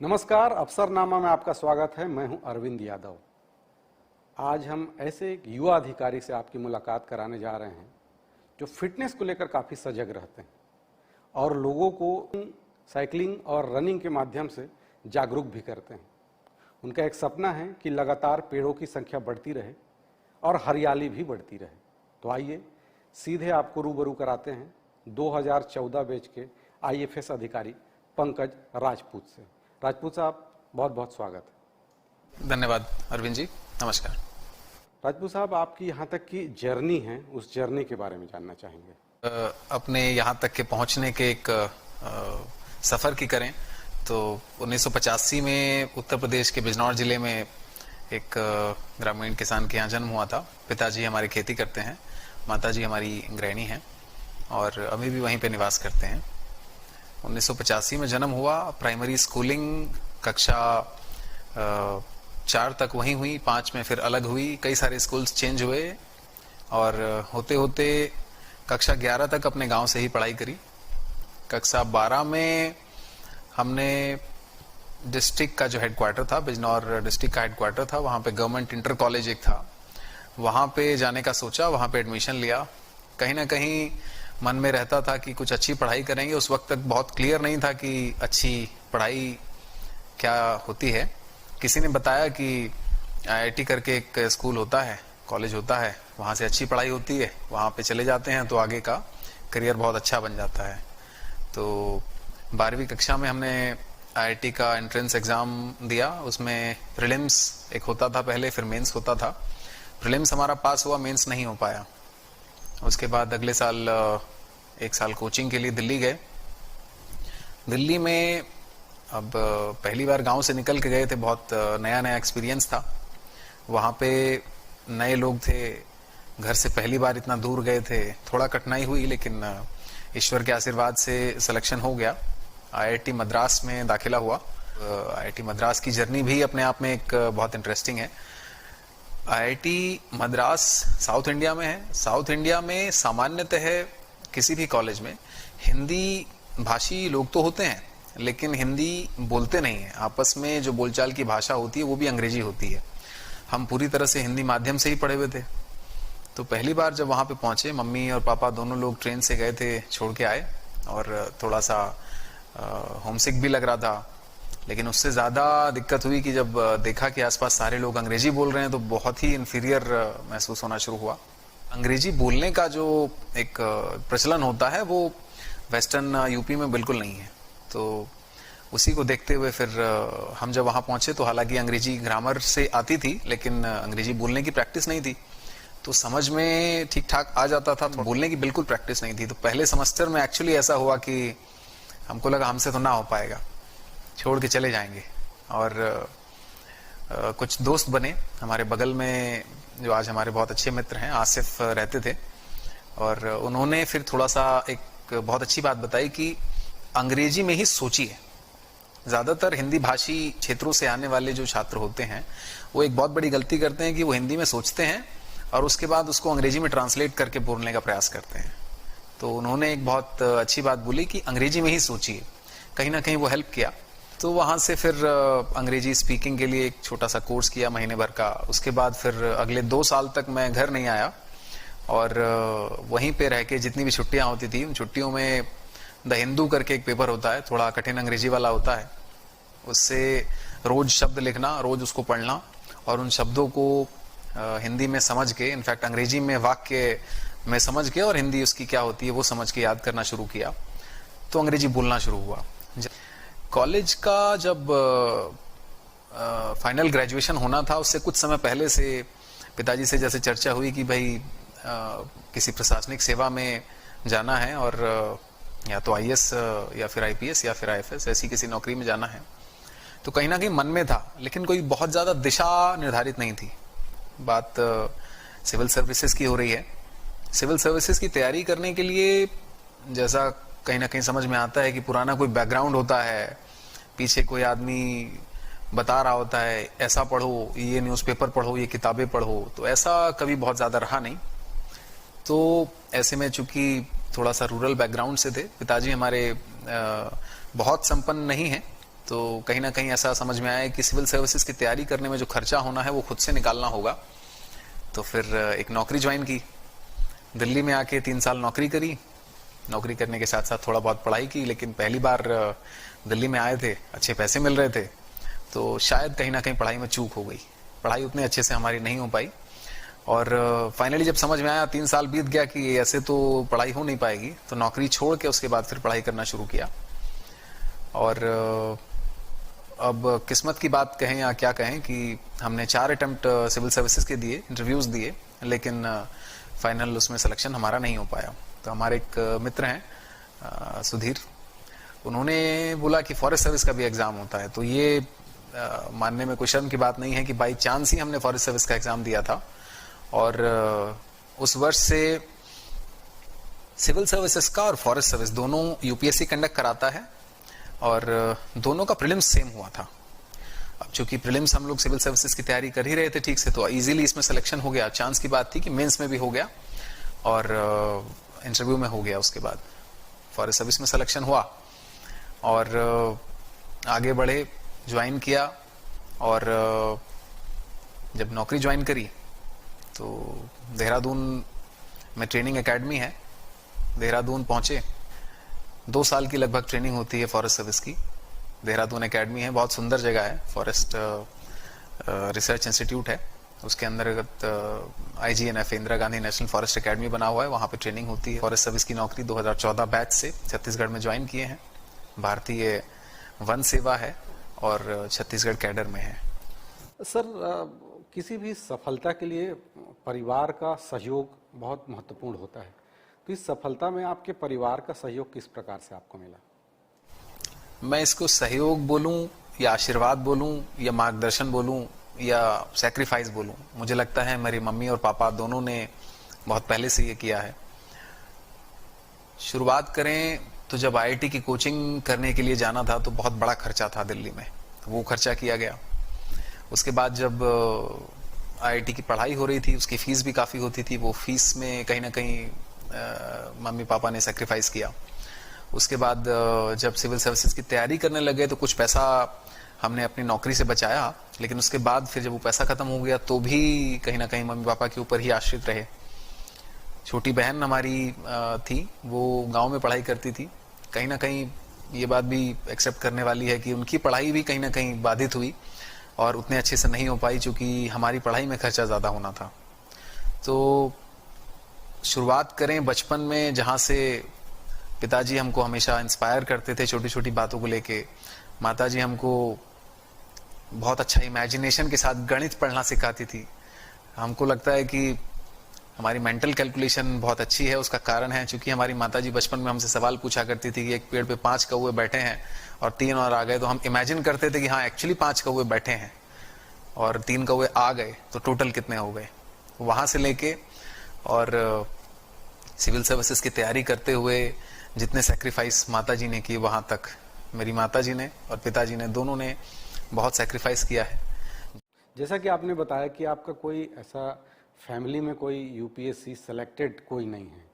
नमस्कार, अफसरनामा में आपका स्वागत है। मैं हूं अरविंद यादव। आज हम ऐसे एक युवा अधिकारी से आपकी मुलाकात कराने जा रहे हैं जो फिटनेस को लेकर काफ़ी सजग रहते हैं और लोगों को साइकिलिंग और रनिंग के माध्यम से जागरूक भी करते हैं। उनका एक सपना है कि लगातार पेड़ों की संख्या बढ़ती रहे और हरियाली भी बढ़ती रहे। तो आइए सीधे आपको रूबरू कराते हैं 2014 बैच के IFS अधिकारी पंकज राजपूत से। राजपूत साहब, बहुत बहुत स्वागत है। धन्यवाद अरविंद जी, नमस्कार। राजपूत साहब, आपकी यहाँ तक की जर्नी है, उस जर्नी के बारे में जानना चाहेंगे। अपने यहाँ तक के पहुँचने के एक सफ़र की करें तो 1985 में उत्तर प्रदेश के बिजनौर जिले में एक ग्रामीण किसान के यहाँ जन्म हुआ था। पिताजी हमारी खेती करते हैं, माताजी हमारी गृहिणी हैं और अभी भी वहीं पे निवास करते हैं। 1985 में जन्म हुआ। प्राइमरी स्कूलिंग कक्षा 4 तक वहीं हुई, 5 में फिर अलग हुई। कई सारे स्कूल्स चेंज हुए और होते होते कक्षा 11 तक अपने गांव से ही पढ़ाई करी। कक्षा 12 में हमने डिस्ट्रिक्ट का जो हेडक्वार्टर था, बिजनौर डिस्ट्रिक्ट का हेडक्वार्टर था, वहाँ पे गवर्नमेंट इंटर कॉलेज एक था, वहाँ पे जाने का सोचा, वहाँ पे एडमिशन लिया। कहीं ना कहीं मन में रहता था कि कुछ अच्छी पढ़ाई करेंगे। उस वक्त तक बहुत क्लियर नहीं था कि अच्छी पढ़ाई क्या होती है। किसी ने बताया कि IIT करके एक स्कूल होता है, कॉलेज होता है, वहाँ से अच्छी पढ़ाई होती है, वहाँ पे चले जाते हैं तो आगे का करियर बहुत अच्छा बन जाता है। तो 12वीं कक्षा में हमने IIT का एंट्रेंस एग्ज़ाम दिया। उसमें प्रीलिम्स एक होता था पहले, फिर मेंस होता था। प्रीलिम्स हमारा पास हुआ, मेंस नहीं हो पाया। उसके बाद अगले साल 1 साल कोचिंग के लिए दिल्ली गए। दिल्ली में अब पहली बार गांव से निकल के गए थे, बहुत नया नया एक्सपीरियंस था। वहाँ पे नए लोग थे, घर से पहली बार इतना दूर गए थे, थोड़ा कठिनाई हुई, लेकिन ईश्वर के आशीर्वाद से सिलेक्शन हो गया। IIT मद्रास में दाखिला हुआ। IIT मद्रास की जर्नी भी अपने आप में एक बहुत इंटरेस्टिंग है। IIT मद्रास साउथ इंडिया में है। साउथ इंडिया में सामान्यतः किसी भी कॉलेज में हिंदी भाषी लोग तो होते हैं, लेकिन हिंदी बोलते नहीं हैं। आपस में जो बोलचाल की भाषा होती है वो भी अंग्रेजी होती है। हम पूरी तरह से हिंदी माध्यम से ही पढ़े हुए थे। तो पहली बार जब वहाँ पे पहुँचे, मम्मी और पापा दोनों लोग ट्रेन से गए थे, छोड़ के आए और थोड़ा सा होमसिक भी लग रहा था। लेकिन उससे ज़्यादा दिक्कत हुई कि जब देखा कि आसपास सारे लोग अंग्रेजी बोल रहे हैं तो बहुत ही इन्फीरियर महसूस होना शुरू हुआ। अंग्रेजी बोलने का जो एक प्रचलन होता है वो वेस्टर्न यूपी में बिल्कुल नहीं है। तो उसी को देखते हुए फिर हम जब वहाँ पहुँचे तो हालांकि अंग्रेजी ग्रामर से आती थी, लेकिन अंग्रेजी बोलने की प्रैक्टिस नहीं थी। तो समझ में ठीक ठाक आ जाता था, तो बोलने की बिल्कुल प्रैक्टिस नहीं थी। तो पहले सेमेस्टर में एक्चुअली ऐसा हुआ कि हमको लगा हमसे तो ना हो पाएगा, छोड़ के चले जाएंगे। और कुछ दोस्त बने हमारे बगल में, जो आज हमारे बहुत अच्छे मित्र हैं, आसिफ रहते थे। और उन्होंने फिर थोड़ा सा एक बहुत अच्छी बात बताई कि अंग्रेजी में ही सोचिए। ज़्यादातर हिंदी भाषी क्षेत्रों से आने वाले जो छात्र होते हैं वो एक बहुत बड़ी गलती करते हैं कि वो हिंदी में सोचते हैं और उसके बाद उसको अंग्रेजी में ट्रांसलेट करके बोलने का प्रयास करते हैं। तो उन्होंने एक बहुत अच्छी बात बोली कि अंग्रेजी में ही सोचिए। कहीं ना कहीं वो हेल्प किया। तो वहाँ से फिर अंग्रेजी स्पीकिंग के लिए एक छोटा सा कोर्स किया महीने भर का। उसके बाद फिर अगले 2 साल तक मैं घर नहीं आया और वहीं पे रह के जितनी भी छुट्टियाँ होती थी, उन छुट्टियों में द हिंदू करके एक पेपर होता है, थोड़ा कठिन अंग्रेजी वाला होता है। उससे रोज शब्द लिखना, रोज उसको पढ़ना और उन शब्दों को हिंदी में समझ के, इनफैक्ट अंग्रेजी में वाक्य में समझ के और हिंदी उसकी क्या होती है वो समझ के याद करना शुरू किया। तो अंग्रेजी बोलना शुरू हुआ। कॉलेज का जब फाइनल ग्रेजुएशन होना था, उससे कुछ समय पहले से पिताजी से जैसे चर्चा हुई कि भाई किसी प्रशासनिक सेवा में जाना है और या तो IAS या फिर IPS या फिर IFS, ऐसी किसी नौकरी में जाना है। तो कहीं ना कहीं मन में था, लेकिन कोई बहुत ज़्यादा दिशा निर्धारित नहीं थी। बात सिविल सर्विसेज की हो रही है। सिविल सर्विसेज की तैयारी करने के लिए जैसा कहीं ना कहीं समझ में आता है कि पुराना कोई बैकग्राउंड होता है, पीछे कोई आदमी बता रहा होता है ऐसा पढ़ो, ये न्यूज़पेपर पढ़ो, ये किताबें पढ़ो। तो ऐसा कभी बहुत ज़्यादा रहा नहीं। तो ऐसे में चूंकि थोड़ा सा रूरल बैकग्राउंड से थे, पिताजी हमारे बहुत संपन्न नहीं हैं, तो कहीं ना कहीं ऐसा समझ में आया कि सिविल सर्विसेज की तैयारी करने में जो खर्चा होना है वो खुद से निकालना होगा। तो फिर एक नौकरी ज्वाइन की, दिल्ली में आके 3 साल नौकरी करी। नौकरी करने के साथ साथ थोड़ा बहुत पढ़ाई की, लेकिन पहली बार दिल्ली में आए थे, अच्छे पैसे मिल रहे थे, तो शायद कहीं ना कहीं पढ़ाई में चूक हो गई, पढ़ाई उतने अच्छे से हमारी नहीं हो पाई। और फाइनली जब समझ में आया, 3 साल बीत गया कि ऐसे तो पढ़ाई हो नहीं पाएगी, तो नौकरी छोड़ के उसके बाद फिर पढ़ाई करना शुरू किया। और अब किस्मत की बात कहें या क्या कहें कि हमने 4 अटेम्प्ट सिविल सर्विसेज के दिए, इंटरव्यूज दिए, लेकिन फाइनल उसमें सिलेक्शन हमारा नहीं हो पाया। तो हमारे एक मित्र हैं सुधीर, उन्होंने बोला कि फॉरेस्ट सर्विस का भी एग्जाम होता है। तो ये मानने में कोई शर्म की बात नहीं है कि बाई चांस ही हमने फॉरेस्ट सर्विस का एग्जाम दिया था। और उस वर्ष से सिविल सर्विसेज का और फॉरेस्ट सर्विस दोनों यूपीएससी कंडक्ट कराता है, और दोनों का प्रीलिम्स सेम हुआ था। अब चूंकि प्रीलिम्स हम लोग सिविल सर्विसेज की तैयारी कर ही रहे थे ठीक से, तो इजीली इसमें सिलेक्शन हो गया। चांस की बात थी कि मेंस में भी हो गया और इंटरव्यू में हो गया। उसके बाद फॉरेस्ट सर्विस में सिलेक्शन हुआ और आगे बढ़े, ज्वाइन किया। और जब नौकरी ज्वाइन करी तो देहरादून में ट्रेनिंग एकेडमी है, देहरादून पहुंचे। 2 साल की लगभग ट्रेनिंग होती है फॉरेस्ट सर्विस की। देहरादून एकेडमी है, बहुत सुंदर जगह है, फॉरेस्ट रिसर्च इंस्टीट्यूट है, उसके अंतर्गत IGNF Indira Gandhi national forest academy बना हुआ है, वहां पे ट्रेनिंग होती है। फॉरेस्ट सर्विस की नौकरी 2014 बैच से छत्तीसगढ़ में ज्वाइन किए हैं। भारतीय वन सेवा है और छत्तीसगढ़ कैडर में है। सर, किसी भी सफलता के लिए परिवार का सहयोग बहुत महत्वपूर्ण होता है, तो इस सफलता में आपके परिवार का सहयोग किस प्रकार से आपको मिला? मैं इसको सहयोग बोलूं या आशीर्वाद बोलूं या मार्गदर्शन बोलूं या सैक्रिफाइस बोलूं, मुझे लगता है मेरी मम्मी और पापा दोनों ने बहुत पहले से ये किया है। शुरुआत करें तो जब IIT की कोचिंग करने के लिए जाना था तो बहुत बड़ा खर्चा था दिल्ली में, तो वो खर्चा किया गया। उसके बाद जब IIT की पढ़ाई हो रही थी, उसकी फीस भी काफ़ी होती थी, वो फीस में कहीं ना कहीं मम्मी पापा ने सेक्रीफाइस किया। उसके बाद जब सिविल सर्विसेज की तैयारी करने लगे तो कुछ पैसा हमने अपनी नौकरी से बचाया, लेकिन उसके बाद फिर जब वो पैसा खत्म हो गया तो भी कहीं ना कहीं मम्मी पापा के ऊपर ही आश्रित रहे। छोटी बहन हमारी थी, वो गांव में पढ़ाई करती थी। कहीं ना कहीं ये बात भी एक्सेप्ट करने वाली है कि उनकी पढ़ाई भी कहीं ना कहीं बाधित हुई और उतने अच्छे से नहीं हो पाई, क्योंकि हमारी पढ़ाई में खर्चा ज़्यादा होना था। तो शुरुआत करें बचपन में, जहाँ से पिताजी हमको हमेशा इंस्पायर करते थे छोटी छोटी बातों को लेके। माताजी हमको बहुत अच्छा इमेजिनेशन के साथ गणित पढ़ना सिखाती थी। हमको लगता है कि हमारी मेंटल कैलकुलेशन बहुत अच्छी है। उसका कारण है क्योंकि हमारी माताजी बचपन में हमसे सवाल पूछा करती थी कि एक पेड़ पे 5 कौवे बैठे हैं और 3 और आ गए, तो हम इमेजिन करते थे कि हाँ एक्चुअली 5 कौवे बैठे हैं और 3 कौवे आ गए, तो टोटल कितने हो गए। वहाँ से लेके और सिविल सर्विसेज की तैयारी करते हुए जितने सेक्रीफाइस माताजी ने किए, वहाँ तक मेरी माताजी ने और पिताजी ने, दोनों ने बहुत सेक्रीफाइस किया है। जैसा कि आपने बताया कि आपका कोई ऐसा फैमिली में कोई UPSC सेलेक्टेड कोई नहीं है,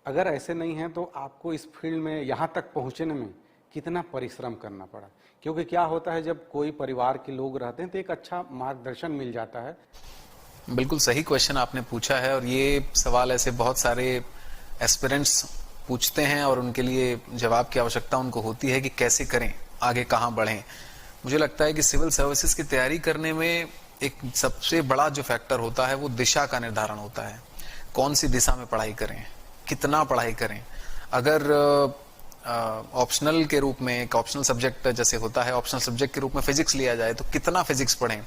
अगर ऐसे नहीं है तो आपको इस फील्ड में यहाँ तक पहुँचने में कितना परिश्रम करना पड़ा? क्योंकि क्या होता है, जब कोई परिवार के लोग रहते हैं तो एक अच्छा मार्गदर्शन मिल जाता है। बिल्कुल सही क्वेश्चन आपने पूछा है, और ये सवाल ऐसे बहुत सारे एस्पिरेंट्स पूछते हैं और उनके लिए जवाब की आवश्यकता उनको होती है कि कैसे करें, आगे कहाँ बढ़ें। मुझे लगता है कि सिविल सर्विसेज की तैयारी करने में एक सबसे बड़ा जो फैक्टर होता है वो दिशा का निर्धारण होता है। कौन सी दिशा में पढ़ाई करें, कितना पढ़ाई करें। अगर ऑप्शनल के रूप में, एक ऑप्शनल सब्जेक्ट जैसे होता है, ऑप्शनल सब्जेक्ट के रूप में फिजिक्स लिया जाए तो कितना फिजिक्स पढ़ें।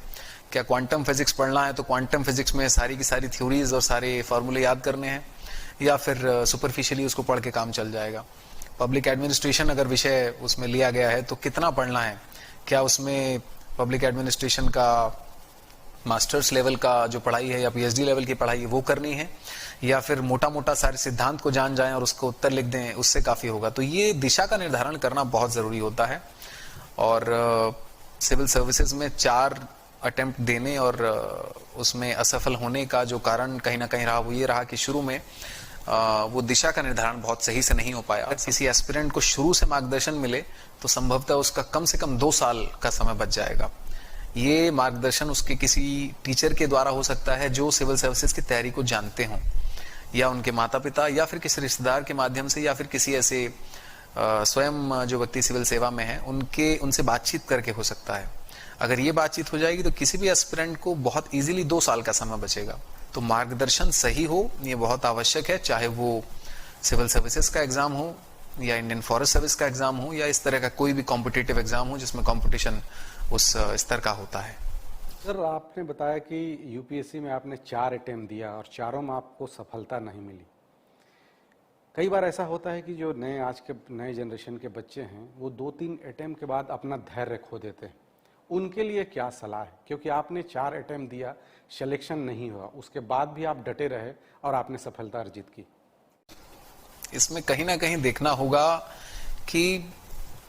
क्या क्वांटम फिजिक्स पढ़ना है तो क्वांटम फिजिक्स में सारी की सारी थ्योरीज और सारे फॉर्मूले याद करने हैं, या फिर सुपरफिशियली उसको पढ़ के काम चल जाएगा। पब्लिक एडमिनिस्ट्रेशन अगर विषय उसमें लिया गया है तो कितना पढ़ना है। क्या उसमें पब्लिक एडमिनिस्ट्रेशन का मास्टर्स लेवल का जो पढ़ाई है या PhD लेवल की पढ़ाई है वो करनी है, या फिर मोटा मोटा सारे सिद्धांत को जान जाएं और उसको उत्तर लिख दें, उससे काफ़ी होगा। तो ये दिशा का निर्धारण करना बहुत ज़रूरी होता है। और सिविल सर्विसेज में 4 अटेम्प्ट देने और उसमें असफल होने का जो कारण कहीं ना कहीं रहा वो ये रहा कि शुरू में वो दिशा का निर्धारण बहुत सही से नहीं हो पाया। अगर किसी एस्पिरेंट को शुरू से मार्गदर्शन मिले तो संभवतः उसका कम से कम 2 साल का समय बच जाएगा। ये मार्गदर्शन उसके किसी टीचर के द्वारा हो सकता है जो सिविल सर्विसेज की तैयारी को जानते हों, या उनके माता पिता, या फिर किसी रिश्तेदार के माध्यम से, या फिर किसी ऐसे स्वयं जो व्यक्ति सिविल सेवा में है उनसे बातचीत करके हो सकता है। अगर ये बातचीत हो जाएगी तो किसी भी एस्पिरेंट को बहुत इजीली 2 साल का समय बचेगा। तो मार्गदर्शन सही हो ये बहुत आवश्यक है, चाहे वो सिविल सर्विसेज का एग्जाम हो, या इंडियन फॉरेस्ट सर्विस का एग्जाम हो, या इस तरह का कोई भी कॉम्पिटिटिव एग्जाम हो जिसमें कंपटीशन उस स्तर का होता है। सर, आपने बताया कि यूपीएससी में आपने 4 अटेम्प्ट दिया और चारों में आपको सफलता नहीं मिली। कई बार ऐसा होता है कि जो आज के नए जनरेशन के बच्चे हैं वो 2-3 अटेम्प्ट के बाद अपना धैर्य खो देते हैं, उनके लिए क्या सलाह है? क्योंकि आपने 4 अटेम्प्ट दिया, सिलेक्शन नहीं हुआ, उसके बाद भी आप डटे रहे और आपने सफलता अर्जित की। इसमें कहीं ना कहीं देखना होगा कि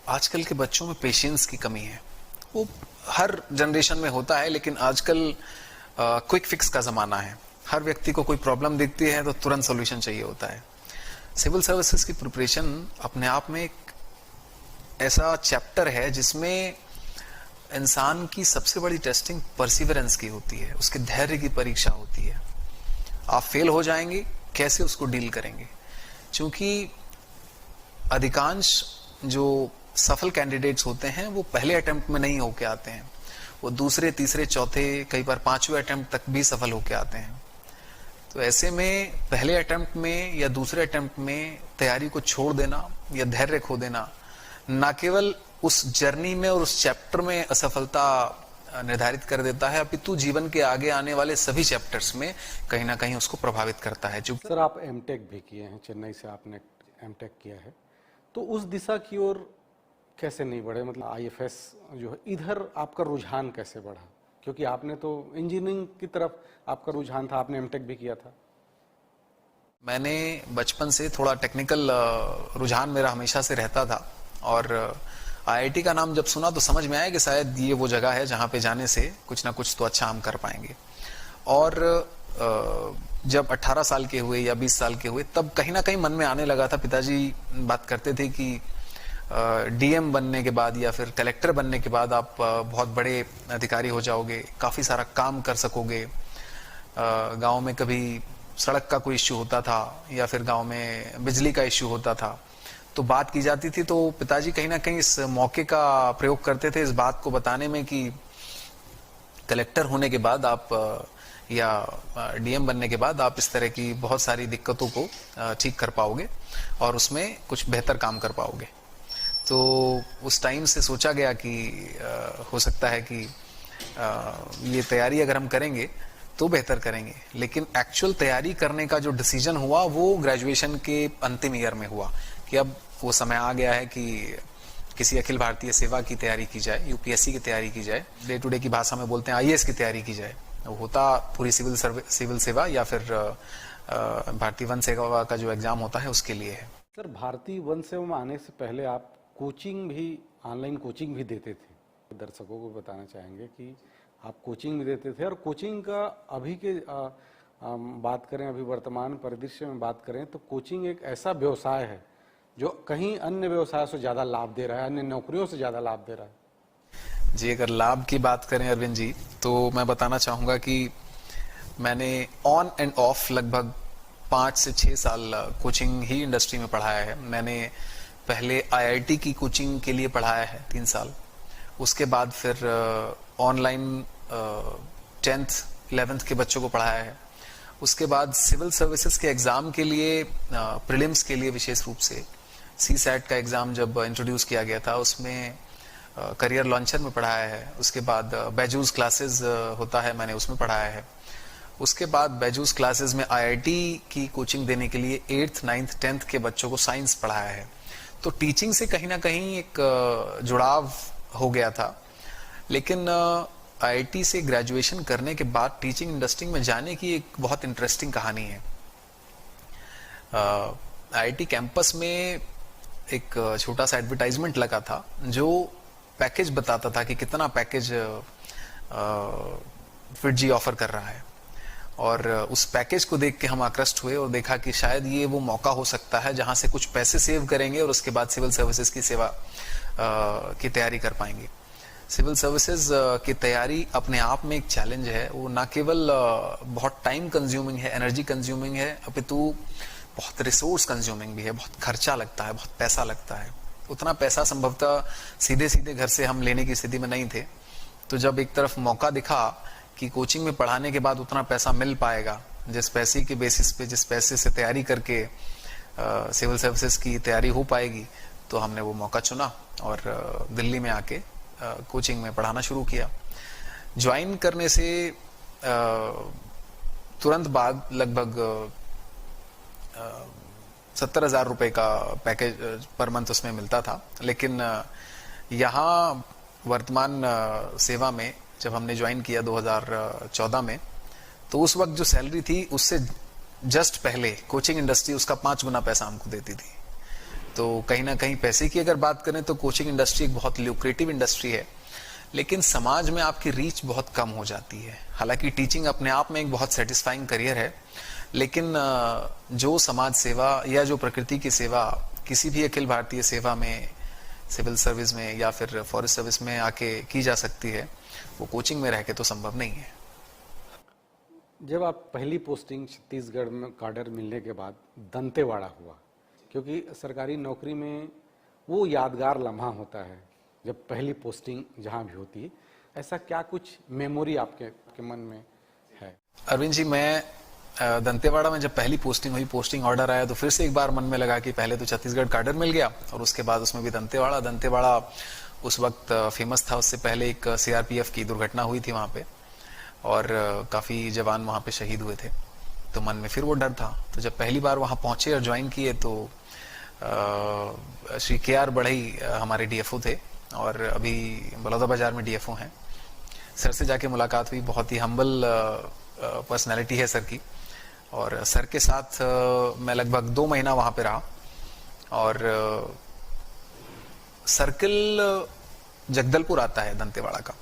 आजकल के बच्चों में पेशेंस की कमी है। वो हर जनरेशन में होता है, लेकिन आजकल क्विक फिक्स का जमाना है। हर व्यक्ति को कोई प्रॉब्लम दिखती है तो तुरंत सॉल्यूशन चाहिए होता है। सिविल सर्विसेज की प्रिपरेशन अपने आप में एक ऐसा चैप्टर है जिसमें इंसान की सबसे बड़ी टेस्टिंग परसिवरेंस की होती है, उसके धैर्य की परीक्षा होती है। आप फेल हो जाएंगे, कैसे उसको डील करेंगे? क्योंकि अधिकांश जो सफल कैंडिडेट्स होते हैं वो पहले अटेम्प्ट में नहीं होके आते हैं, वो दूसरे, तीसरे, चौथे, कई बार 5वें अटेम्प्ट तक भी सफल होके आते हैं। तो ऐसे में पहले अटेम्प्ट में या दूसरे अटेम्प्ट में तैयारी को छोड़ देना या धैर्य खो देना न केवल उस जर्नी में और उस चैप्टर में असफलता निर्धारित कर देता है, अपितु जीवन के आगे आने वाले सभी चैप्टर्स में कहीं ना कहीं उसको प्रभावित करता है। जो सर, आप एमटेक भी किए हैं, चेन्नई से आपने एमटेक किया है, तो उस दिशा की ओर कैसे नहीं बढ़े? मतलब आईएफएस जो है, इधर आपका रुझान कैसे बढ़ा? क्योंकि आपने तो इंजीनियरिंग की तरफ आपका रुझान था, आपने एमटेक भी किया था। मैंने बचपन से थोड़ा टेक्निकल रुझान मेरा हमेशा से रहता था, और आईआईटी का नाम जब सुना तो समझ में आया कि शायद ये वो जगह है जहाँ पे जाने से कुछ ना कुछ तो अच्छा हम कर पाएंगे। और जब 18 साल के हुए या 20 साल के हुए तब कहीं ना कहीं मन में आने लगा था, पिताजी बात करते थे कि डीएम बनने के बाद या फिर कलेक्टर बनने के बाद आप बहुत बड़े अधिकारी हो जाओगे, काफ़ी सारा काम कर सकोगे। गांव में कभी सड़क का कोई इश्यू होता था या फिर गांव में बिजली का इश्यू होता था तो बात की जाती थी, तो पिताजी कहीं ना कहीं इस मौके का प्रयोग करते थे इस बात को बताने में कि कलेक्टर होने के बाद आप या डीएम बनने के बाद आप इस तरह की बहुत सारी दिक्कतों को ठीक कर पाओगे और उसमें कुछ बेहतर काम कर पाओगे। तो उस टाइम से सोचा गया कि हो सकता है कि ये तैयारी अगर हम करेंगे तो बेहतर करेंगे, लेकिन एक्चुअल तैयारी करने का जो डिसीजन हुआ वो ग्रेजुएशन के अंतिम ईयर में हुआ कि अब वो समय आ गया है कि किसी अखिल भारतीय सेवा की तैयारी की जाए, यूपीएससी की तैयारी की जाए, डे टू डे की भाषा में बोलते हैं आईएएस की तैयारी की जाए। वो होता पूरी सिविल सेवा या फिर भारतीय वन सेवा का जो एग्जाम होता है उसके लिए है। सर, भारतीय वन सेवा में आने से पहले आप कोचिंग भी, ऑनलाइन कोचिंग भी देते थे। दर्शकों को बताना चाहेंगे कि आप कोचिंग भी देते थे, और कोचिंग का अभी के बात करें, अभी वर्तमान परिदृश्य में बात करें तो कोचिंग एक ऐसा व्यवसाय है जो कहीं अन्य व्यवसाय से ज़्यादा लाभ दे रहा है, अन्य नौकरियों से ज़्यादा लाभ दे रहा है। जी, अगर लाभ की बात करें अरविंद जी, तो मैं बताना चाहूँगा कि मैंने ऑन एंड ऑफ लगभग 5 से 6 साल कोचिंग ही इंडस्ट्री में पढ़ाया है। मैंने पहले आईआईटी की कोचिंग के लिए पढ़ाया है 3 साल, उसके बाद फिर ऑनलाइन 10th 11th के बच्चों को पढ़ाया है, उसके बाद सिविल सर्विसेज के एग्ज़ाम के लिए, प्रीलिम्स के लिए विशेष रूप से सीसैट का एग्ज़ाम जब इंट्रोड्यूस किया गया था उसमें करियर लॉन्चर में पढ़ाया है। उसके बाद बैजूस क्लासेस होता है, मैंने उसमें पढ़ाया है। उसके बाद बैजूस क्लासेस में आईआईटी की कोचिंग देने के लिए 8th 9th 10th के बच्चों को साइंस पढ़ाया है। तो टीचिंग से कहीं ना कहीं एक जुड़ाव हो गया था, लेकिन आईआईटी से ग्रेजुएशन करने के बाद टीचिंग इंडस्ट्री में जाने की एक बहुत इंटरेस्टिंग कहानी है। आईआईटी कैंपस में एक छोटा सा एडवर्टाइजमेंट लगा था जो पैकेज बताता था कि कितना पैकेज फिटजी ऑफर कर रहा है। और उस पैकेज को देख के हम आकृष्ट हुए और देखा कि शायद ये वो मौका हो सकता है जहां से कुछ पैसे सेव करेंगे और उसके बाद सिविल सर्विसेज की सेवा की तैयारी कर पाएंगे। सिविल सर्विसेज की तैयारी अपने आप में एक चैलेंज है। वो ना केवल बहुत टाइम कंज्यूमिंग है, एनर्जी कंज्यूमिंग है, अपितु बहुत रिसोर्स कंज्यूमिंग भी है। बहुत खर्चा लगता है, बहुत पैसा लगता है। उतना पैसा संभवतः सीधे सीधे घर से हम लेने की स्थिति में नहीं थे। तो जब एक तरफ मौका दिखा कि कोचिंग में पढ़ाने के बाद उतना पैसा मिल पाएगा, जिस पैसे के बेसिस पे, जिस पैसे से तैयारी करके सिविल सर्विसेज की तैयारी हो पाएगी, तो हमने वो मौका चुना और दिल्ली में आके कोचिंग में पढ़ाना शुरू किया। ज्वाइन करने से तुरंत बाद लगभग 70,000 रुपए का पैकेज पर मंथ उसमें मिलता था। लेकिन यहाँ वर्तमान सेवा में जब हमने ज्वाइन किया 2014 में, तो उस वक्त जो सैलरी थी उससे जस्ट पहले कोचिंग इंडस्ट्री उसका 5 गुना पैसा हमको देती थी। तो कहीं ना कहीं पैसे की अगर बात करें तो कोचिंग इंडस्ट्री एक बहुत ल्यूक्रेटिव इंडस्ट्री है, लेकिन समाज में आपकी रीच बहुत कम हो जाती है। हालांकि टीचिंग अपने आप में एक बहुत सेटिस्फाइंग करियर है, लेकिन जो समाज सेवा या जो प्रकृति की सेवा किसी भी अखिल भारतीय सेवा में, सिविल सर्विस में या फिर फॉरेस्ट सर्विस में आके की जा सकती है, वो कोचिंग में रह के तो संभव नहीं है। जब आप पहली पोस्टिंग छत्तीसगढ़ में काडर मिलने के बाद दंतेवाड़ा हुआ, क्योंकि सरकारी नौकरी में वो यादगार लम्हा होता है जब पहली पोस्टिंग जहाँ भी होती है, ऐसा क्या कुछ मेमोरी आपके मन में है? अरविंद जी, मैं दंतेवाड़ा में जब पहली पोस्टिंग हुई, पोस्टिंग ऑर्डर आया, तो फिर से एक बार मन में लगा कि पहले तो छत्तीसगढ़ काडर मिल गया और उसके बाद उसमें भी दंतेवाड़ा उस वक्त फेमस था। उससे पहले एक सीआरपीएफ की दुर्घटना हुई थी वहां पे और काफी जवान वहां पे शहीद हुए थे, तो मन में फिर वो डर था। तो जब पहली बार वहां पहुंचे और ज्वाइन किए तो श्री KR बढ़ई हमारे डीएफओ थे और अभी बलौदाबाजार में डीएफओ हैं। सर से जाके मुलाकात हुई, बहुत ही हम्बल पर्सनैलिटी है सर की, और सर के साथ मैं लगभग 2 महीना वहां पे रहा। और सर्किल जगदलपुर आता है दंतेवाड़ा का,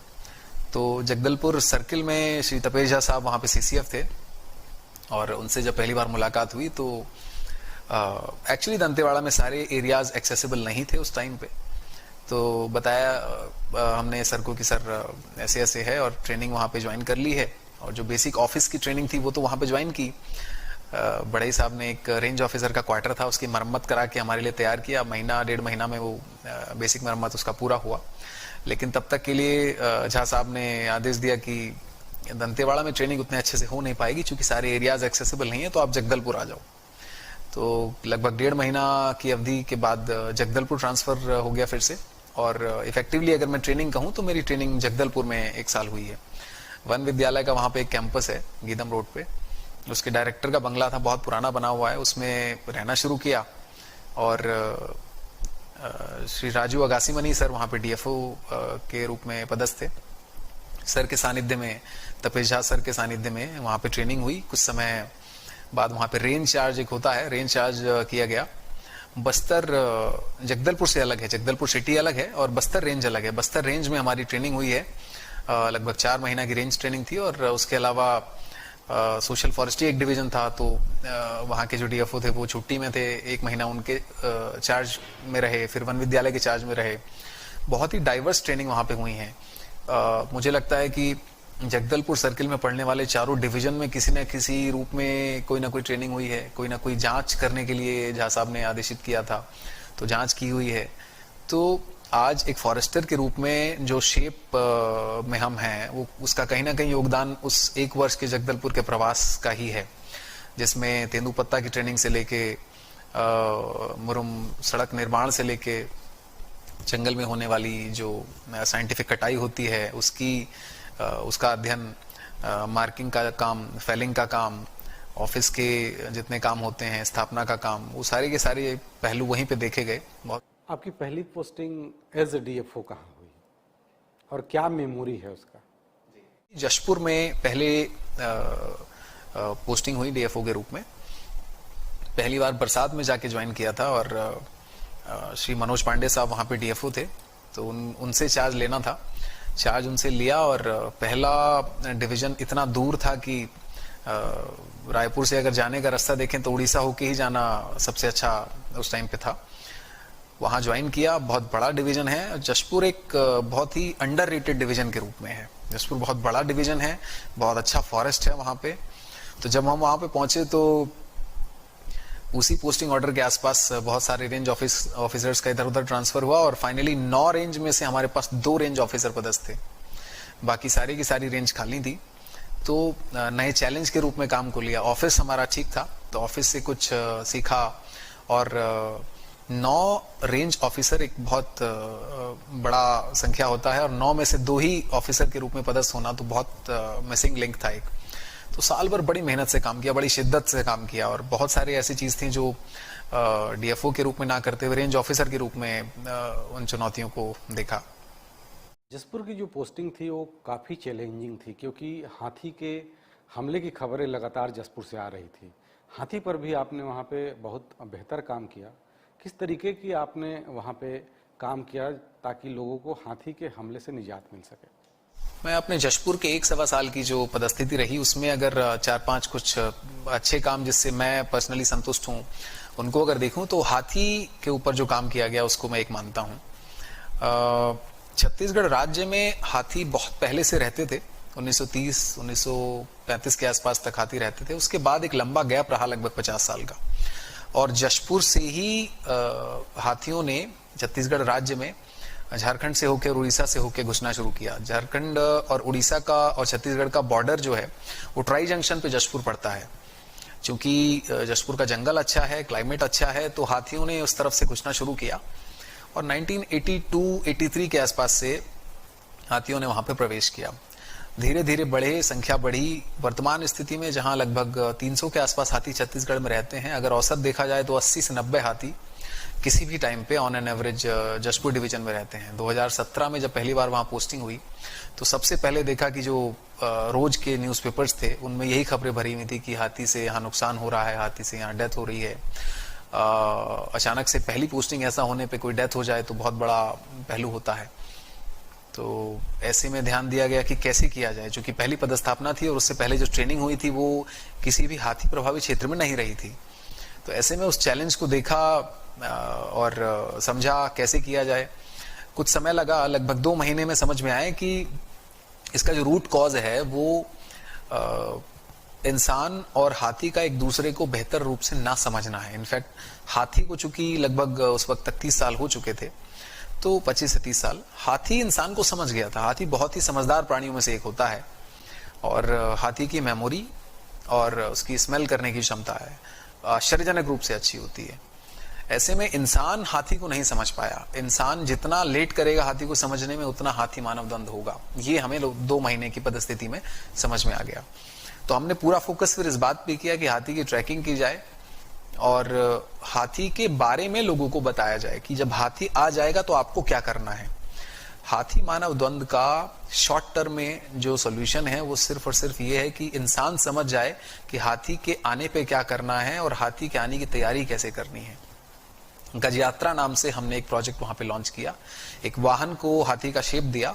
तो जगदलपुर सर्किल में श्री तपेश झा साहब वहां पे सीसीएफ थे और उनसे जब पहली बार मुलाकात हुई तो एक्चुअली दंतेवाड़ा में सारे एरियाज एक्सेसिबल नहीं थे उस टाइम पे। तो बताया हमने सर को कि सर ऐसे ऐसे है और ट्रेनिंग वहां पे ज्वाइन कर ली है, और जो बेसिक ऑफिस की ट्रेनिंग थी वो तो वहां पे ज्वाइन की। बड़े साहब ने एक रेंज ऑफिसर का क्वार्टर था, उसकी मरम्मत करा के हमारे लिए तैयार किया। महीना 1.5 महीना में वो बेसिक मरम्मत उसका पूरा हुआ। लेकिन तब तक के लिए झा साहब ने आदेश दिया कि दंतेवाड़ा में ट्रेनिंग उतने अच्छे से हो नहीं पाएगी क्योंकि सारे एरियाज एक्सेसिबल नहीं है, तो आप जगदलपुर आ जाओ। तो लगभग 1.5 महीना की अवधि के बाद जगदलपुर ट्रांसफर हो गया फिर से, और इफेक्टिवली अगर मैं ट्रेनिंग कहूँ तो मेरी ट्रेनिंग जगदलपुर में 1 साल हुई है। वन विद्यालय का वहाँ पे एक कैंपस है गीदम रोड पे, उसके डायरेक्टर का बंगला था, बहुत पुराना बना हुआ है, उसमें रहना शुरू किया। और श्री राजू अगासीमनी सर वहाँ पे डीएफओ के रूप में पदस्थ थे। सर के सानिध्य में, तपेश झा सर के सानिध्य में वहाँ पे ट्रेनिंग हुई। कुछ समय बाद वहाँ पे रेंज चार्ज एक होता है, रेंज चार्ज किया गया। बस्तर जगदलपुर से अलग है, जगदलपुर सिटी अलग है और बस्तर रेंज अलग है। बस्तर रेंज में हमारी ट्रेनिंग हुई है, लगभग 4 महीना की रेंज ट्रेनिंग थी। और उसके अलावा सोशल फॉरेस्ट्री एक डिवीजन था, तो वहाँ के जो डीएफओ थे वो छुट्टी में थे, 1 महीना उनके चार्ज में रहे, फिर वन विद्यालय के चार्ज में रहे। बहुत ही डाइवर्स ट्रेनिंग वहाँ पे हुई है। मुझे लगता है कि जगदलपुर सर्किल में पढ़ने वाले चारों डिवीजन में किसी न किसी रूप में कोई ना कोई ट्रेनिंग हुई है। कोई ना कोई जांच करने के लिए झा साहब ने आदेशित किया था, तो जांच की हुई है। तो आज एक फॉरेस्टर के रूप में जो शेप में हम हैं, वो उसका कहीं ना कहीं योगदान उस 1 वर्ष के जगदलपुर के प्रवास का ही है, जिसमें तेंदुपत्ता की ट्रेनिंग से लेके मुरुम सड़क निर्माण से लेके जंगल में होने वाली जो साइंटिफिक कटाई होती है उसका अध्ययन, मार्किंग का काम, फेलिंग का काम, ऑफिस के जितने काम होते हैं, स्थापना का काम, वो सारे के सारे पहलू वहीं पे देखे गए। बहुत। आपकी पहली पोस्टिंग एज ए डीएफओ कहाँ हुई और क्या मेमोरी है उसका? जशपुर में पहले पोस्टिंग हुई डीएफओ के रूप में। पहली बार बरसात में जाके ज्वाइन किया था और श्री मनोज पांडे साहब वहाँ पे डीएफओ थे, तो उनसे चार्ज लेना था। चार्ज उनसे लिया और पहला डिवीजन इतना दूर था कि रायपुर से अगर जाने का रास्ता देखें तो उड़ीसा होके ही जाना सबसे अच्छा उस टाइम पे था। वहाँ ज्वाइन किया। बहुत बड़ा डिवीजन है जशपुर, एक बहुत ही अंडररेटेड डिवीजन के रूप में है। जशपुर बहुत बड़ा डिवीजन है, बहुत अच्छा फॉरेस्ट है वहाँ पे। तो जब हम वहाँ पे पहुंचे तो उसी पोस्टिंग ऑर्डर के आसपास बहुत सारे रेंज ऑफिसर्स का इधर उधर ट्रांसफर हुआ और फाइनली 9 रेंज में से हमारे पास 2 रेंज ऑफिसर पदस्थ थे, बाकी सारी की सारी रेंज खाली थी। तो नए चैलेंज के रूप में काम को लिया। ऑफिस हमारा ठीक था तो ऑफिस से कुछ सीखा और 9 रेंज ऑफिसर एक बहुत बड़ा संख्या होता है और 9 में से 2 ही ऑफिसर के रूप में पदस्थ होना तो बहुत मिसिंग लिंक था एक। तो साल भर बड़ी मेहनत से काम किया, बड़ी शिद्दत से काम किया और बहुत सारी ऐसी चीज थी जो डीएफओ के रूप में ना करते हुए रेंज ऑफिसर के रूप में उन चुनौतियों को देखा। जसपुर की जो पोस्टिंग थी वो काफ़ी चैलेंजिंग थी क्योंकि हाथी के हमले की खबरें लगातार जसपुर से आ रही थी। हाथी पर भी आपने वहाँ पे बहुत बेहतर काम किया। किस तरीके की आपने वहाँ पे काम किया ताकि लोगों को हाथी के हमले से निजात मिल सके? मैं अपने जशपुर के 1-1.25 साल की जो पदस्थिति रही उसमें अगर 4-5 कुछ अच्छे काम जिससे मैं पर्सनली संतुष्ट हूँ उनको अगर देखूं तो हाथी के ऊपर जो काम किया गया उसको मैं एक मानता हूँ। छत्तीसगढ़ राज्य में हाथी बहुत पहले से रहते थे, 1930 1935 के आसपास तक हाथी रहते थे। उसके बाद एक लंबा गैप रहा लगभग 50 साल का और जशपुर से ही हाथियों ने छत्तीसगढ़ राज्य में झारखंड से होकर उड़ीसा से होकर घुसना शुरू किया। झारखंड और उड़ीसा का और छत्तीसगढ़ का बॉर्डर जो है वो ट्राई जंक्शन पे जशपुर पड़ता है। क्योंकि जशपुर का जंगल अच्छा है, क्लाइमेट अच्छा है, तो हाथियों ने उस तरफ से घुसना शुरू किया और 1982-83 के आसपास से हाथियों ने वहां पे प्रवेश किया। धीरे धीरे बढ़े, संख्या बढ़ी। वर्तमान स्थिति में जहां लगभग 300 के आसपास हाथी छत्तीसगढ़ में रहते हैं, अगर औसत देखा जाए तो 80 से 90 हाथी किसी भी टाइम पे on an average Jashpur division में रहते हैं। 2017 में जब पहली बार वहां पोस्टिंग हुई तो सबसे पहले देखा कि जो रोज के न्यूज़पेपर्स थे उनमें यही खबरें भरी हुई थी कि हाथी से यहाँ नुकसान हो रहा है, हाथी से यहाँ डेथ हो रही है। अचानक से पहली पोस्टिंग ऐसा होने पे कोई डेथ हो जाए तो बहुत बड़ा पहलू होता है। तो ऐसे में ध्यान दिया गया कि कैसे किया जाए, क्योंकि पहली पदस्थापना थी और उससे पहले जो ट्रेनिंग हुई थी वो किसी भी हाथी प्रभावित क्षेत्र में नहीं रही थी। तो ऐसे में उस चैलेंज को देखा और समझा कैसे किया जाए। कुछ समय लगा, लगभग 2 महीने में समझ में आया कि इसका जो रूट कॉज है वो इंसान और हाथी का एक दूसरे को बेहतर रूप से ना समझना है। इनफैक्ट हाथी को चूंकि लगभग उस वक्त तक 30 साल हो चुके थे, तो 25 से 30 साल हाथी इंसान को समझ गया था। हाथी बहुत ही समझदार प्राणियों में से एक होता है और हाथी की मेमोरी और उसकी स्मेल करने की क्षमता है आश्चर्यजनक रूप से अच्छी होती है। ऐसे में इंसान हाथी को नहीं समझ पाया। इंसान जितना लेट करेगा हाथी को समझने में उतना हाथी मानव दंड होगा। ये हमें 2 महीने की पदस्थिति में समझ में आ गया। तो हमने पूरा फोकस फिर इस बात पे किया कि हाथी की ट्रैकिंग की जाए और हाथी के बारे में लोगों को बताया जाए कि जब हाथी आ जाएगा तो आपको क्या करना है। हाथी मानव द्वंद का शॉर्ट टर्म में जो सोल्यूशन है वो सिर्फ और सिर्फ ये है कि इंसान समझ जाए कि हाथी के आने पे क्या करना है और हाथी के आने की तैयारी कैसे करनी है। गज यात्रा नाम से हमने एक प्रोजेक्ट वहां पे लॉन्च किया। एक वाहन को हाथी का शेप दिया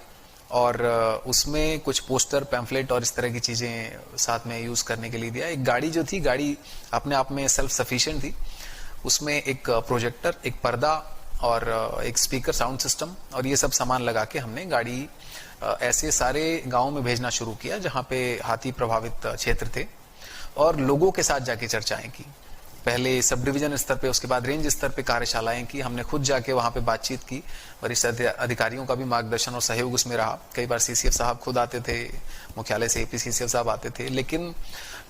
और उसमें कुछ पोस्टर, पैम्फलेट और इस तरह की चीजें साथ में यूज करने के लिए दिया। एक गाड़ी जो थी, गाड़ी अपने आप में सेल्फ सफिशिएंट थी। उसमें एक प्रोजेक्टर, एक पर्दा और एक स्पीकर साउंड सिस्टम और ये सब सामान लगा के हमने गाड़ी ऐसे सारे गांवों में भेजना शुरू किया जहां पे हाथी प्रभावित क्षेत्र थे और लोगों के साथ जाके चर्चाएं की। पहले सब डिवीजन स्तर पे, उसके बाद रेंज स्तर पे कार्यशालाएं की। हमने खुद जाके वहां पे बातचीत की। वरिष्ठ अधिकारियों का भी मार्गदर्शन और सहयोग उसमें रहा। कई बार सीसीएफ साहब खुद आते थे, मुख्यालय से एपी सीसीएफ साहब आते थे। लेकिन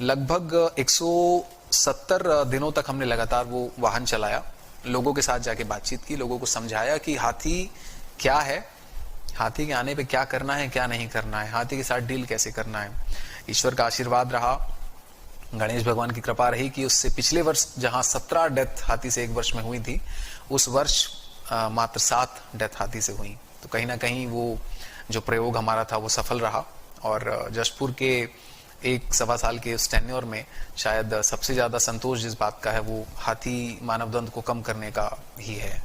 लगभग 170 दिनों तक हमने लगातार वो वाहन चलाया, लोगों के साथ जाके बातचीत की, लोगों को समझाया कि हाथी क्या है, हाथी के आने पे क्या करना है, क्या नहीं करना है, हाथी के साथ डील कैसे करना है। ईश्वर का आशीर्वाद रहा, गणेश भगवान की कृपा रही कि उससे पिछले वर्ष जहां 17 डेथ हाथी से एक वर्ष में हुई थी, उस वर्ष मात्र 7 डेथ हाथी से हुई। तो कहीं ना कहीं वो जो प्रयोग हमारा था वो सफल रहा और जशपुर के 1-1.25 साल के उस टेन्योर में शायद सबसे ज्यादा संतोष जिस बात का है वो हाथी मानव द्वंद को कम करने का ही है।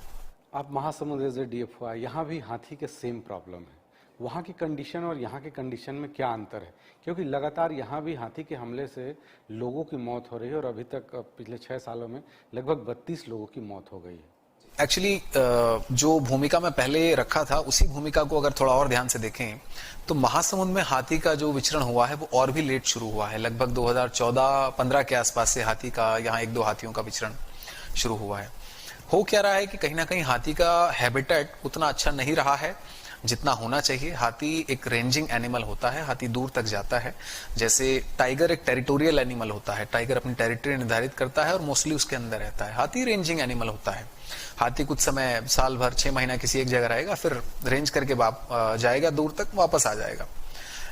आप महासमुंद एज ए डीएफओ, यहाँ भी हाथी के सेम प्रॉब्लम है। वहाँ की कंडीशन और यहाँ की कंडीशन में क्या अंतर है, क्योंकि लगातार यहाँ भी हाथी के हमले से लोगों की मौत हो रही है और अभी तक पिछले 6 सालों में लगभग 32 लोगों की मौत हो गई है। एक्चुअली जो भूमिका मैं पहले रखा था उसी भूमिका को अगर थोड़ा और ध्यान से देखें तो महासमुंद में हाथी का जो विचरण हुआ है वो और भी लेट शुरू हुआ है। लगभग 2014-15 के आसपास से हाथी का यहाँ 1-2 हाथियों का विचरण शुरू हुआ है। हो क्या रहा है कि कहीं ना कहीं हाथी का हैबिटेट उतना अच्छा नहीं रहा है जितना होना चाहिए। हाथी एक रेंजिंग एनिमल होता है, हाथी दूर तक जाता है। जैसे टाइगर एक टेरिटोरियल एनिमल होता है, टाइगर अपनी टेरिटरी निर्धारित करता है और मोस्टली उसके अंदर रहता है। हाथी रेंजिंग एनिमल होता है। हाथी कुछ समय, साल भर 6 महीना किसी एक जगह रहेगा, फिर रेंज करके जाएगा दूर तक, वापस आ जाएगा।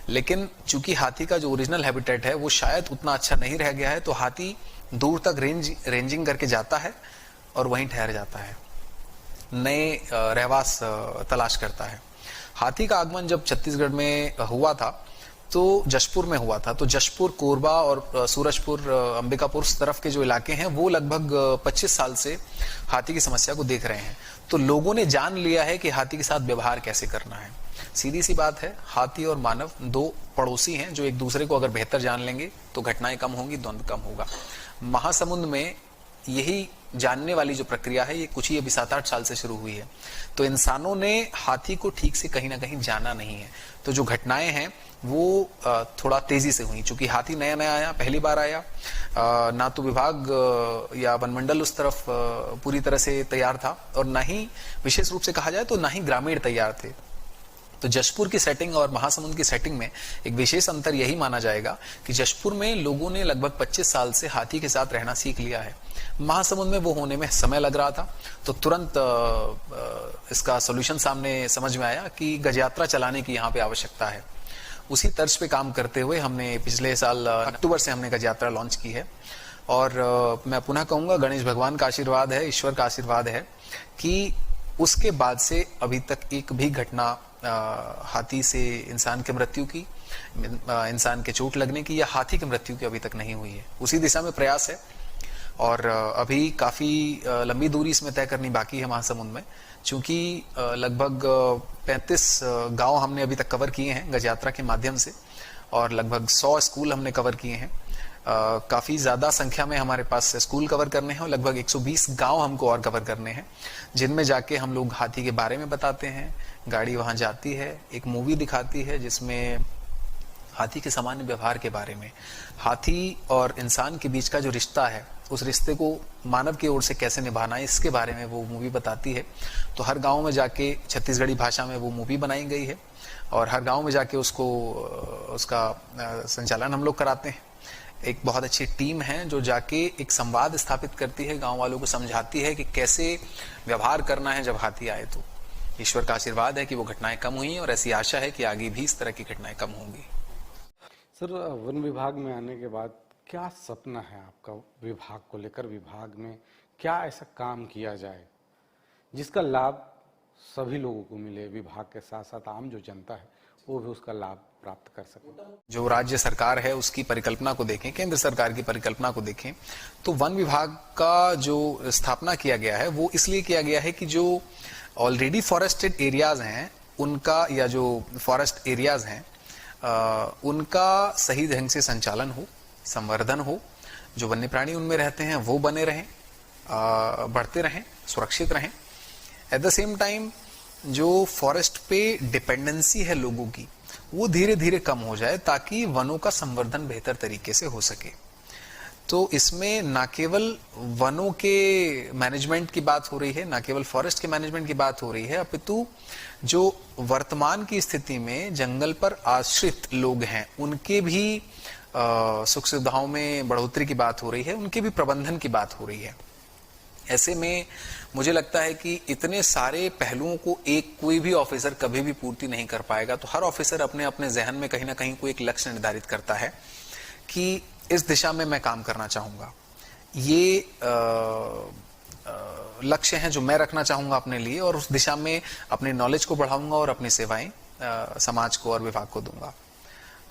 लेकिन चूंकि हाथी का जो ओरिजिनल हैबिटेट है वो शायद उतना अच्छा नहीं रह गया है, तो हाथी दूर तक रेंजिंग करके जाता है और वहीं ठहर जाता है, नए रहवास तलाश करता है। हाथी का आगमन जब छत्तीसगढ़ में हुआ था तो जशपुर में हुआ था। तो जशपुर, कोरबा और सूरजपुर, अंबिकापुर उस तरफ के जो इलाके हैं वो लगभग 25 साल से हाथी की समस्या को देख रहे हैं। तो लोगों ने जान लिया है कि हाथी के साथ व्यवहार कैसे करना है। सीधी सी बात है, हाथी और मानव 2 पड़ोसी हैं जो एक दूसरे को अगर बेहतर जान लेंगे तो घटनाएं कम होंगी, द्वंद्व कम होगा। महासमुंद में यही जानने वाली जो प्रक्रिया है ये कुछ ही अभी 7-8 साल से शुरू हुई है। तो इंसानों ने हाथी को ठीक से कहीं ना कहीं जाना नहीं है, तो जो घटनाएं हैं वो थोड़ा तेजी से हुई। चूंकि हाथी नया नया आया, पहली बार आया, ना तो विभाग या वनमंडल उस तरफ पूरी तरह से तैयार था और ना ही विशेष रूप से कहा जाए तो ना ही ग्रामीण तैयार थे। तो जशपुर की सेटिंग और महासमुंद की सेटिंग में एक विशेष अंतर यही माना जाएगा कि जशपुर में लोगों ने लगभग 25 साल से हाथी के साथ रहना सीख लिया है। महासमुंद में वो होने में समय लग रहा था, तो तुरंत इसका सॉल्यूशन सामने समझ में आया कि गजयात्रा चलाने की यहाँ पे आवश्यकता है। उसी तर्ज पे काम करते हुए हमने पिछले साल अक्टूबर से हमने गजयात्रा लॉन्च की है। और मैं पुनः कहूंगा, गणेश भगवान का आशीर्वाद है, ईश्वर का आशीर्वाद है कि उसके बाद से अभी तक एक भी घटना हाथी से इंसान की मृत्यु की, इंसान के चोट लगने की या हाथी की मृत्यु की अभी तक नहीं हुई है। उसी दिशा में प्रयास है और अभी काफी लंबी दूरी इसमें तय करनी बाकी है महासमुंद में। चूंकि लगभग 35 गांव हमने अभी तक कवर किए हैं गजयात्रा के माध्यम से और लगभग 100 स्कूल हमने कवर किए हैं। काफी ज्यादा संख्या में हमारे पास स्कूल कवर करने हैं और लगभग 120 गांव हमको और कवर करने हैं, जिनमें जाके हम लोग हाथी के बारे में बताते हैं। गाड़ी वहां जाती है, एक मूवी दिखाती है जिसमें हाथी के सामान्य व्यवहार के बारे में, हाथी और इंसान के बीच का जो रिश्ता है उस रिश्ते को मानव की ओर से कैसे निभाना है, इसके बारे में वो मूवी बताती है। तो हर गांव में जाके छत्तीसगढ़ी भाषा में वो मूवी बनाई गई है और हर गांव में जाके उसका संचालन हम लोग कराते हैं। एक बहुत अच्छी टीम है जो जाके एक संवाद स्थापित करती है, गांव वालों को समझाती है कि कैसे व्यवहार करना है जब हाथी आए। तो ईश्वर का आशीर्वाद है कि वो घटनाएं कम हुई और ऐसी आशा है कि आगे भी इस तरह की घटनाएं कम होंगी। सर, वन विभाग में आने के बाद क्या सपना है आपका विभाग को लेकर? विभाग में क्या ऐसा काम किया जाए जिसका लाभ सभी लोगों को मिले, विभाग के साथ साथ आम जो जनता है वो भी उसका लाभ प्राप्त कर सके? जो राज्य सरकार है उसकी परिकल्पना को देखें, केंद्र सरकार की परिकल्पना को देखें, तो वन विभाग का जो स्थापना किया गया है वो इसलिए किया गया है कि जो ऑलरेडी फॉरेस्टेड एरियाज हैं उनका, या जो फॉरेस्ट एरियाज हैं उनका सही ढंग से संचालन हो, संवर्धन हो, जो वन्य प्राणी उनमें रहते हैं वो बने रहें, बढ़ते रहें, सुरक्षित रहें। एट द सेम टाइम जो फॉरेस्ट पे डिपेंडेंसी है लोगों की वो धीरे धीरे कम हो जाए ताकि वनों का संवर्धन बेहतर तरीके से हो सके। तो इसमें ना केवल वनों के मैनेजमेंट की बात हो रही है, ना केवल फॉरेस्ट के मैनेजमेंट की बात हो रही है, अपितु जो वर्तमान की स्थिति में जंगल पर आश्रित लोग हैं उनके भी सुख सुविधाओं में बढ़ोतरी की बात हो रही है, उनके भी प्रबंधन की बात हो रही है। ऐसे में मुझे लगता है कि इतने सारे पहलुओं को एक कोई भी ऑफिसर कभी भी पूर्ति नहीं कर पाएगा। तो हर ऑफिसर अपने अपने जहन में कहीं ना कहीं कोई एक लक्ष्य निर्धारित करता है कि इस दिशा में मैं काम करना चाहूंगा। ये लक्ष्य हैं जो मैं रखना चाहूंगा अपने लिए और उस दिशा में अपने नॉलेज को बढ़ाऊंगा और अपनी सेवाएं समाज को और विभाग को दूंगा।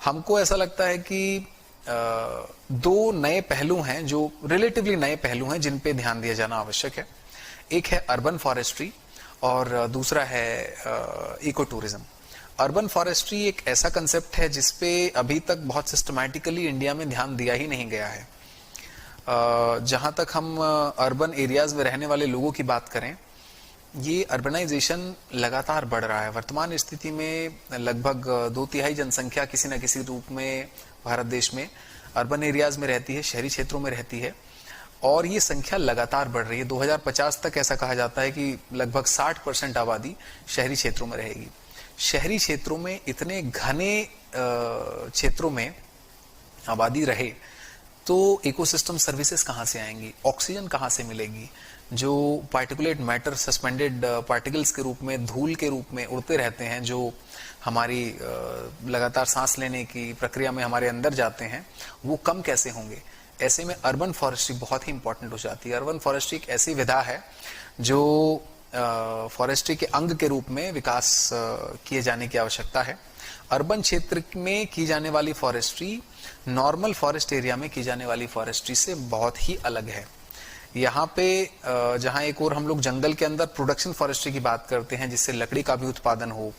हमको ऐसा लगता है कि 2 नए पहलू हैं जो रिलेटिवली नए पहलू हैं जिन पे ध्यान दिया जाना आवश्यक है। एक है अर्बन फॉरेस्ट्री और दूसरा है इको टूरिज्म। अर्बन फॉरेस्ट्री एक ऐसा कंसेप्ट है जिसपे अभी तक बहुत सिस्टमैटिकली इंडिया में ध्यान दिया ही नहीं गया है। जहां तक हम अर्बन एरियाज में रहने वाले लोगों की बात करें, ये अर्बनाइजेशन लगातार बढ़ रहा है। वर्तमान स्थिति में लगभग 2/3 जनसंख्या किसी न किसी रूप में भारत देश में अर्बन एरियाज में रहती है, शहरी क्षेत्रों में रहती है, और ये संख्या लगातार बढ़ रही है। 2050 तक ऐसा कहा जाता है कि लगभग 60% आबादी शहरी क्षेत्रों में रहेगी। शहरी क्षेत्रों में इतने घने क्षेत्रों में आबादी रहे तो इकोसिस्टम सर्विसेज कहाँ से आएंगी, ऑक्सीजन कहाँ से मिलेगी? जो पार्टिकुलेट मैटर सस्पेंडेड पार्टिकल्स के रूप में, धूल के रूप में उड़ते रहते हैं, जो हमारी लगातार सांस लेने की प्रक्रिया में हमारे अंदर जाते हैं, वो कम कैसे होंगे? ऐसे में अर्बन फॉरेस्ट्री बहुत ही इंपॉर्टेंट हो जाती है। अर्बन फॉरेस्ट्री एक ऐसी विधा है जो फॉरेस्ट्री के अंग के रूप में विकास किए जाने की आवश्यकता है। अर्बन क्षेत्र में की जाने वाली फॉरेस्ट्री नॉर्मल फॉरेस्ट एरिया में की जाने वाली फॉरेस्ट्री से बहुत ही अलग है। यहाँ पे जहाँ एक और हम लोग जंगल के अंदर प्रोडक्शन फॉरेस्ट्री की बात करते हैं, जिससे लकड़ी का भी उत्पादन हो,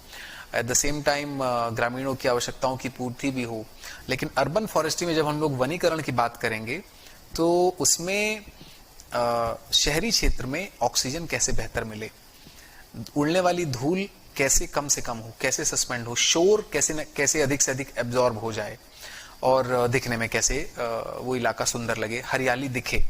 एट द सेम टाइम ग्रामीणों की आवश्यकताओं की पूर्ति भी हो, लेकिन अर्बन फॉरेस्ट्री में जब हम लोग वनीकरण की बात करेंगे तो उसमें शहरी क्षेत्र में ऑक्सीजन कैसे बेहतर मिले, उड़ने वाली धूल कैसे कम से कम हो, कैसे सस्पेंड हो, शोर कैसे अधिक से अधिक एब्जॉर्ब हो जाए, और दिखने में कैसे वो इलाका सुंदर लगे, हरियाली दिखे।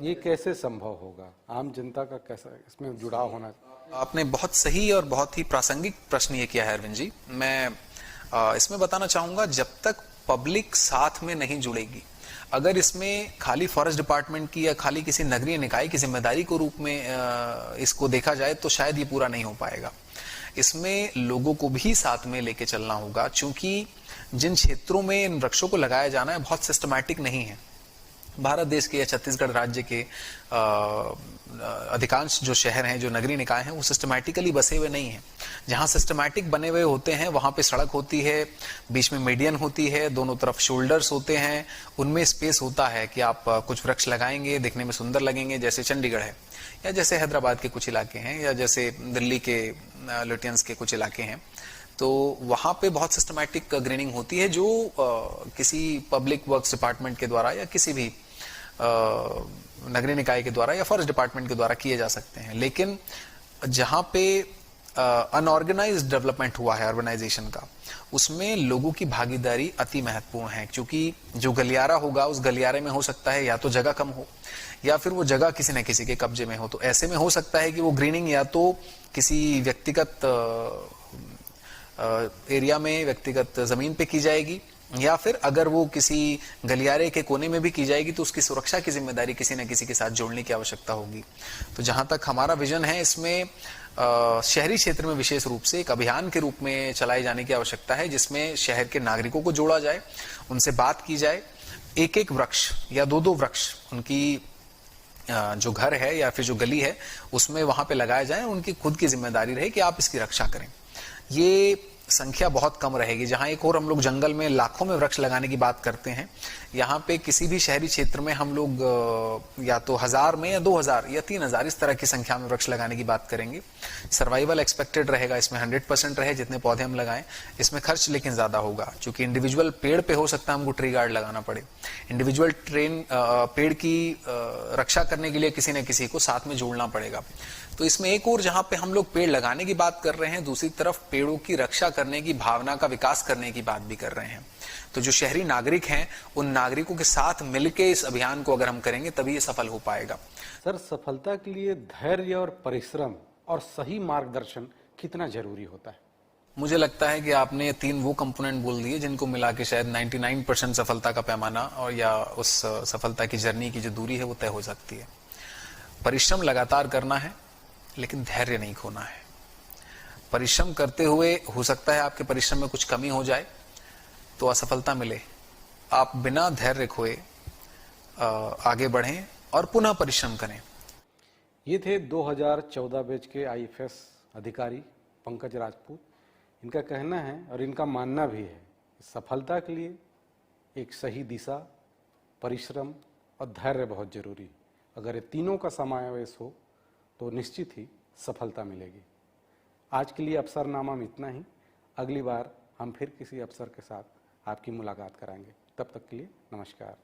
ये कैसे संभव होगा? आम जनता का कैसा इसमें जुड़ाव होना? आपने बहुत सही और बहुत ही प्रासंगिक प्रश्न ये किया है अरविंद जी। मैं इसमें बताना चाहूंगा, जब तक पब्लिक साथ में नहीं जुड़ेगी, अगर इसमें खाली फॉरेस्ट डिपार्टमेंट की या खाली किसी नगरीय निकाय की जिम्मेदारी को रूप में इसको देखा जाए तो शायद ये पूरा नहीं हो पाएगा। इसमें लोगों को भी साथ में लेके चलना होगा, क्योंकि जिन क्षेत्रों में इन वृक्षों को लगाया जाना है बहुत सिस्टमैटिक नहीं है। भारत देश के या छत्तीसगढ़ राज्य के अधिकांश जो शहर हैं, जो नगरीय निकाय हैं, वो सिस्टमैटिकली बसे हुए नहीं हैं। जहां सिस्टमैटिक बने हुए होते हैं वहां पे सड़क होती है, बीच में मीडियन होती है, दोनों तरफ शोल्डर्स होते हैं, उनमें स्पेस होता है कि आप कुछ वृक्ष लगाएंगे, दिखने में सुंदर लगेंगे, जैसे चंडीगढ़ है, या जैसे हैदराबाद के कुछ इलाके हैं, या जैसे दिल्ली के लुटियंस के कुछ इलाके हैं। तो वहां पे बहुत सिस्टमैटिक ग्रीनिंग होती है, जो किसी पब्लिक वर्क्स डिपार्टमेंट के द्वारा या किसी भी नगरीय निकाय के द्वारा या फॉरेस्ट डिपार्टमेंट के द्वारा किए जा सकते हैं। लेकिन जहां पे अनऑर्गेनाइज्ड डेवलपमेंट हुआ है अर्बनाइजेशन का, उसमें लोगों की भागीदारी अति महत्वपूर्ण है, क्योंकि जो गलियारा होगा उस गलियारे में हो सकता है या तो जगह कम हो या फिर वो जगह किसी न किसी के कब्जे में हो। तो ऐसे में हो सकता है कि वो ग्रीनिंग या तो किसी व्यक्तिगत एरिया में, व्यक्तिगत जमीन पे की जाएगी, या फिर अगर वो किसी गलियारे के कोने में भी की जाएगी तो उसकी सुरक्षा की जिम्मेदारी किसी न किसी के साथ जोड़ने की आवश्यकता होगी। तो जहां तक हमारा विजन है, इसमें शहरी क्षेत्र में विशेष रूप से एक अभियान के रूप में चलाए जाने की आवश्यकता है, जिसमें शहर के नागरिकों को जोड़ा जाए, उनसे बात की जाए, एक एक वृक्ष या दो दो वृक्ष उनकी जो घर है या फिर जो गली है उसमें वहां पे लगाए जाए, उनकी खुद की जिम्मेदारी रहे कि आप इसकी रक्षा करें। ये संख्या बहुत कम रहेगी। जहां एक और हम लोग जंगल में लाखों में वृक्ष लगाने की बात करते हैं, यहाँ पे किसी भी शहरी क्षेत्र में हम लोग या तो 1000 में या 2000 या 3000 इस तरह की संख्या में वृक्ष लगाने की बात करेंगे। सर्वाइवल एक्सपेक्टेड रहेगा इसमें 100% रहे जितने पौधे हम लगाएं। इसमें खर्च लेकिन ज्यादा होगा, क्योंकि इंडिविजुअल पेड़ पे हो सकता है हमको ट्री गार्ड लगाना पड़े। इंडिविजुअल पेड़ की रक्षा करने के लिए किसी न किसी को साथ में जोड़ना पड़ेगा। तो इसमें एक और जहां पे हम लोग पेड़ लगाने की बात कर रहे हैं, दूसरी तरफ पेड़ों की रक्षा करने की भावना का विकास करने की बात भी कर रहे हैं। तो जो शहरी नागरिक हैं, उन नागरिकों के साथ मिलके इस अभियान को अगर हम करेंगे तभी ये सफल हो पाएगा। सर, सफलता के लिए धैर्य और परिश्रम और सही मार्गदर्शन कितना जरूरी होता है? मुझे लगता है कि आपने 3 वो कंपोनेंट बोल दिए जिनको मिला के शायद 99% सफलता का पैमाना और या उस सफलता की जर्नी की जो दूरी है वो तय हो सकती है। परिश्रम लगातार करना है, लेकिन धैर्य नहीं खोना है। परिश्रम करते हुए हो सकता है आपके परिश्रम में कुछ कमी हो जाए तो असफलता मिले। आप बिना धैर्य खोए आगे बढ़ें और पुनः परिश्रम करें। ये थे 2014 बैच के IFS अधिकारी पंकज राजपूत। इनका कहना है और इनका मानना भी है, सफलता के लिए एक सही दिशा, परिश्रम और धैर्य बहुत जरूरी है। अगर ये तीनों का समावेश हो तो निश्चित ही सफलता मिलेगी। आज के लिए अवसरनामा में इतना ही। अगली बार हम फिर किसी अवसर के साथ आपकी मुलाकात कराएंगे। तब तक के लिए नमस्कार।